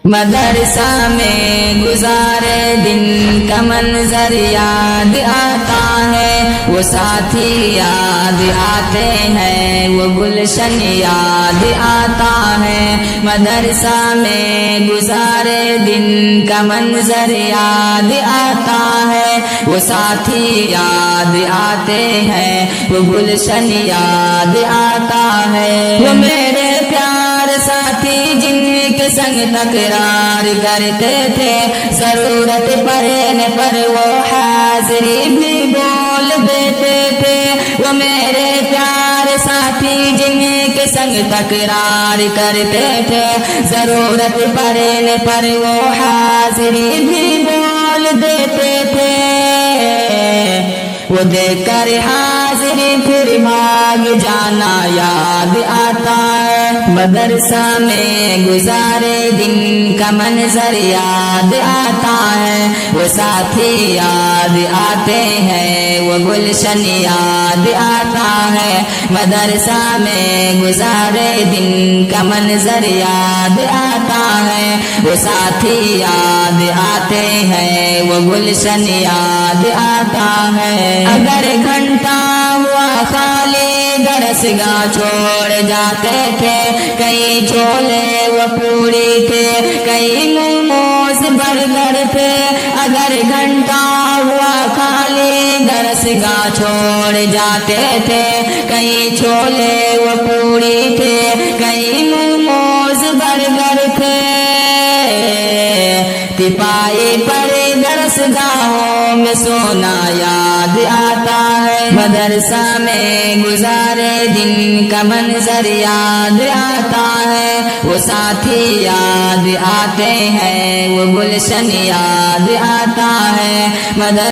مدرسہ میں گزارے دن کا منظر یاد آتا ہے، وہ ساتھی یاد آتے ہیں، وہ گلشن یاد آتا ہے۔ مدرسہ میں گزارے دن کا منظر یاد آتا ہے، وہ ساتھی یاد آتے ہیں، وہ گلشن یاد آتا ہے۔ وہ میرے پیار ساتھی جن کے سنگ تکرار کرتے تھے، ضرورت پڑنے پر وہ حاضری بھی بول دیتے تھے۔ وہ میرے پیار ساتھی جن کے سنگ تکرار کرتے تھے، ضرورت پڑنے پر وہ حاضری بھی بول دیتے تھے۔ وہ دیکھ کر حاضری پھر بھاگ جانا یاد آتا ہے۔ مدرسہ میں گزارے دن کا منظر یاد آتا ہے، وہ ساتھی یاد آتے ہیں، وہ گلشن یاد آتا ہے۔ مدرسہ میں گزارے دن کا منظر یاد آتا ہے، وہ ساتھی یاد آتے ہیں، وہ گلشن یاد آتا ہے۔ اگر گھنٹہ ہوا خالی درس گاہ چھوڑ جاتے تھے، کئی چھولے وہ پوری تھے، کئی موموز برگر تھے۔ اگر گھنٹہ ہوا خالی درس گاہ چھوڑ جاتے تھے، کئی چھولے وہ پوری تھے، کئی موموز برگر تھے۔ تپائی پر درس گاہوں میں سونا یاد آتا ہے، مدرسہ میں گزارے دن کا منظر یاد آتا ہے، وہ ساتھی یاد آتے ہیں، وہ گلشن یاد آتا ہے۔